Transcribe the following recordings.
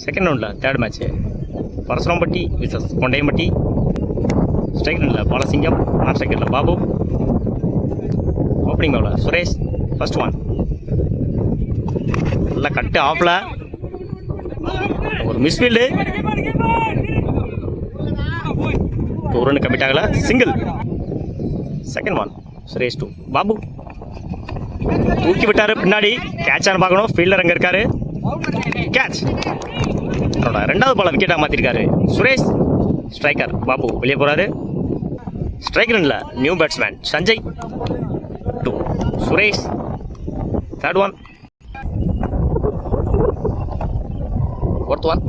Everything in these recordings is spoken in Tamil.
செகண்ட் ரவுண்டில் third match Parasurampatti versus Kondaiyampatti. Strike ரவுண்டில் பாலசிங்கம், நான் ஸ்ட்ரைக்கரில் Babu. Opening bowler Suresh. First one நல்லா கட்டு ஆஃபில் ஒரு மிஸ்ஃபீல்டு. ஒரு ரன் கமிட் ஆகல, single. Second one Suresh to Babu தூக்கி விட்டாரு பின்னாடி. கேட்சான்னு பார்க்கணும், ஃபீல்டர் அங்கே இருக்காரு. கேட்ச். அவரோட ரெண்டாவது பாலை விக்கெட்டாக மாற்றிருக்காரு சுரேஷ். ஸ்ட்ரைக்கர் பாபு வெளியே போகிறாரு. ஸ்ட்ரைக் ரன்ல new batsman Sanjay. To Suresh. Third one. Fourth one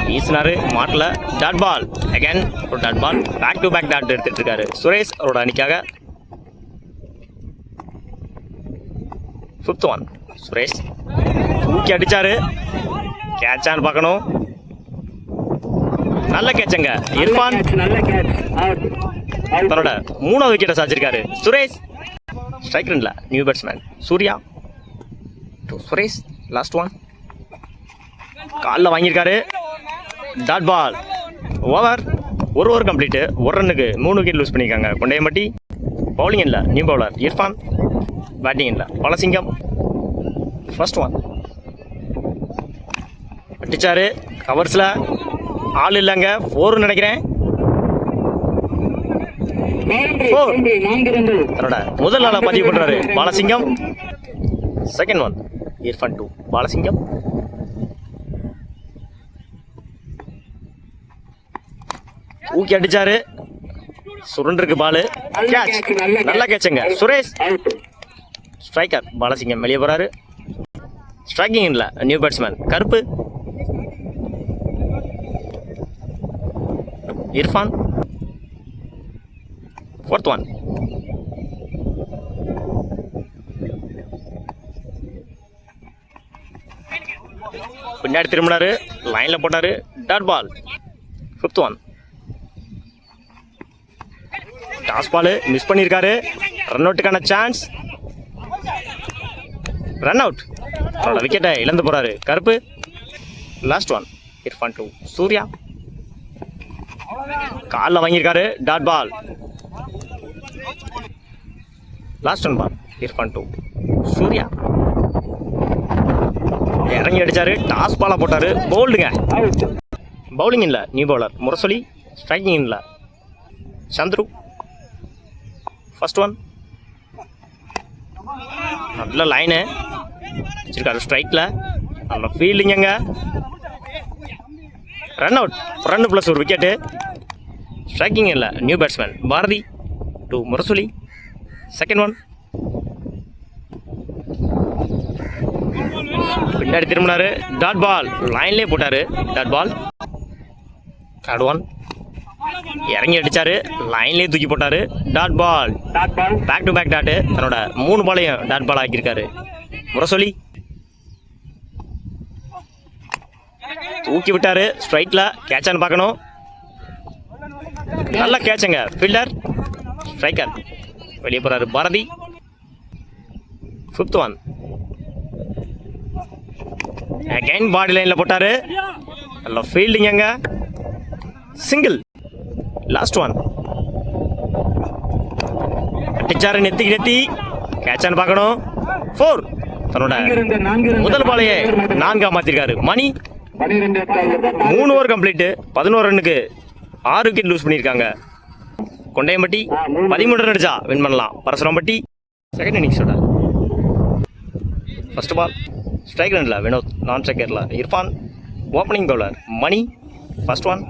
வீசினாரு மாட்டில். டாட் பால் அகேன் ஒரு dot ball. Back to back dot எடுத்துட்டு இருக்காரு சுரேஷ் அவரோட அணிக்காக. ஃபிஃப்த் ஒன் சுரேஷ் தூக்கி அடிச்சாரு. கேட்சான்னு பார்க்கணும், நல்ல கேட்சங்க. இர்ஃபான் தன்னோட மூணாவது விக்கெட்டை சாச்சிருக்காரு சுரேஷ். ஸ்ட்ரைக் ரன்ல new batsman Surya. To Suresh. Last one காலில் வாங்கியிருக்காரு. Dot ball. ஓவர். ஒரு ஓவர் கம்ப்ளீட்டு. ஒரு ரன்னுக்கு 3 விக்கெட் லூஸ் பண்ணியிருக்காங்க கொண்டையம்பட்டி. பவுலிங் இல்லை நியூ பவுலர் இர்ஃபான். பேட்டிங் இல்லை பாலசிங்கம். ஃபர்ஸ்ட் ஒன் அடிச்சாரு கவர்ஸில். ஆள் இல்லைங்க, 4 நினைக்கிறேன். தன்னோட முதல் நாளை பதிவு பண்றாரு Balasingam. Second one Irfan to Balasingam. ஊக்கி அடிச்சாரு, சுருண்டிருக்கு பாலு. கேட்ச், நல்லா கேட்சுங்க சுரேஷ். ஸ்ட்ரைக்கர் பாலசிங்கம் வெளியே போறாரு. ஸ்ட்ரைக்கிங் இல்லை நியூ பேட்ஸ்மேன் கருப்பு. இர்ஃபான். ஃபோர்த் ஒன் பின்னாடி திரும்பினாரு, லைன்ல போட்டாரு. Dot ball. Fifth one toss ball miss பண்ணியிருக்காரு. ரன் அவுட்டுக்கான சான்ஸ். Run out. அவரோட விக்கெட்டை இழந்து போறாரு Karuppu. Last one Irfan to Surya. காலில் வாங்கியிருக்காரு. Dot ball. Last one ball Irfan to Surya. இறங்கி அடிச்சாரு, டாஸ் பாலா போட்டாரு. போல்டுங்க. பவுலிங் இல்லை நியூ பவுலர் முரசொலி. ஸ்ட்ரைக்கிங் இல்லை சந்துரு. ஃபர்ஸ்ட் ஒன் நல்ல லைனு வச்சிருக்காரு ஸ்ட்ரைக்கில். நல்ல ஃபீல்டிங்க. Run out. ரன் ப்ளஸ் ஒரு விக்கெட்டு. ஸ்ட்ரைக்கிங் இல்லை new batsman Bharathi. Two Murasoli. Second one பின்னாடி திரும்பினாரு. Dot ball. லைன்லேயே போட்டாரு. டாட் பால். தேர்ட் ஒன் இறங்கி அடிச்சாரு, லைன்லேயே தூக்கி போட்டாரு. Dot ball. Back to back dot. தன்னோட 3 பாலையும் டாட் பால் ஆக்கியிருக்காரு முரசொலி. தூக்கி விட்டாரு ஸ்ட்ரைட்ல. கேட்சான்னு பார்க்கணும், நல்லா கேட்சுங்க. ஃபீல்டர் ஸ்ட்ரைக்கர் வெளியே போறாரு பாரதி. ஃபிஃப்த் ஒன் அகைன் பாடி லைன்ல போட்டாரு. நல்ல ஃபீல்டிங்க. சிங்கிள். லாஸ்ட் ஒன் அடிச்சாரு நெத்திக்கு நெத்தி. கேட்சான்னு பார்க்கணும். 4. தன்னோட முதல் பாலையே 4 மாத்திருக்காரு மணி. 3 ஓவர் கம்ப்ளீட்டு. 11 ரன்னுக்கு 6 விக்கெட் லூஸ் பண்ணியிருக்காங்க கொண்டையம்பட்டி. 13 ரன் அடிச்சா வின் பண்ணலாம் பரசுராம்பட்டி. செகண்ட் இன்னிங்ஸோட ஃபர்ஸ்ட் பால் ஸ்ட்ரைக் ரன்ல வினோத், நான் ஸ்ட்ரைக்கர்ல Irfan. Opening bowler Mani. First one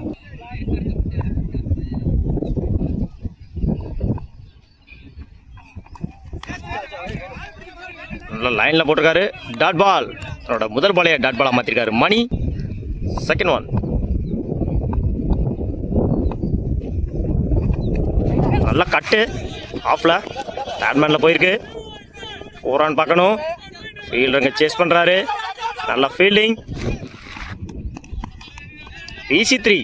நல்ல லைனில் போட்டிருக்காரு. Dot ball. அவரோட முதல் பாலையை டாட் பாலாக மாற்றிருக்காரு மணி. செகண்ட் ஒன் நல்லா கட்டு ஆஃப்ல பேட்மேனில் போயிருக்கு. 4 ரன் பார்க்கணும். ஃபீல்டருங்க சேஸ் பண்ணுறாரு. நல்ல ஃபீல்டிங். ஈசி 3.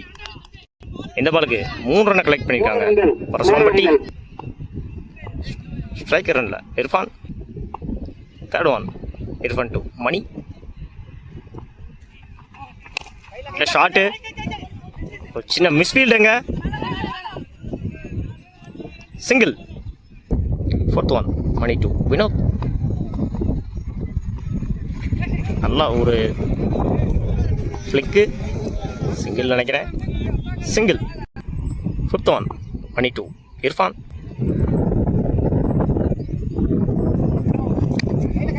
இந்த பாலுக்கு 3 ரன்னை கலெக்ட் பண்ணியிருக்காங்க பரசுராம்பட்டி. ஸ்ட்ரைக்கர் ரன்ல Irfan. Third one Irfan to Mani. இல்லை ஷாட்டு, ஒரு சின்ன மிஸ்ஃபீல்டுங்க. Single. 4th one, Mani 2. Vinod நல்லா ஒரு ஃப்ளிக்கு, சிங்கிள் நினைக்கிறேன். Single. 5th one, Mani 2. Irfan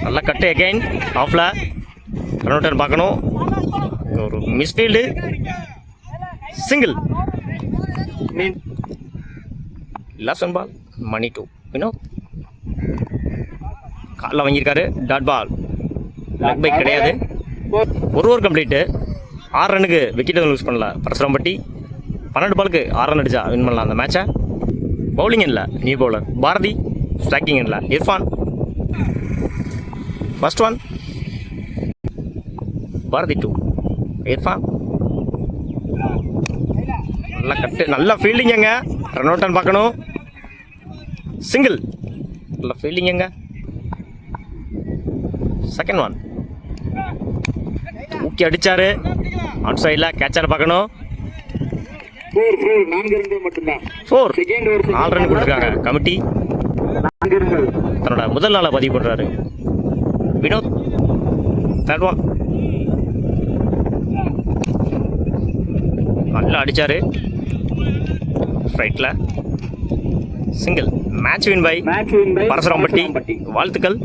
நல்லா கட்டு அகைன் ஆஃப்ல. ரன் பார்க்கணும். ஒரு misfield. Single. Last one ball, Mani 2. Vinod காலில் வாங்கியிருக்காரு. டாட் பால், லெக் பைக் கிடையாது. ஒரு ஓவர் கம்ப்ளீட்டு. 6 ரன்னுக்கு விக்கெட் லூஸ் பண்ணல பரசுராம்பட்டி. 12 பாலுக்கு 6 ரன் அடிச்சா வின் பண்ணலாம் அந்த மேட்சை. பவுலிங் இல்லை நியூ பவுலர் பாரதி. ஸ்ட்ரைக்கிங் இல்லை இர்ஃபான். First one, Bharathi 2. இர்ஃபான் நல்லா கட்டு, நல்லா ஃபீல்டிங்க. ரன் அவுட் பார்க்கணும். சிங்கிள். நல்ல ஃபீல்டிங்க. செகண்ட் ஒன், தூக்கி அடிச்சாரு. அவுட் சைடில் கேட்சான பார்க்கணும். 4. 4 ரன் கொடுத்துருக்காங்க கமிட்டி. தன்னோட முதல் நாளை பதிவு பண்ணுறாரு வினோத். தேர்ட் ஒன், நல்லா அடிச்சாரு ரைட்டில். Single. Match win by Parasurampatti. வாழ்த்துக்கள்.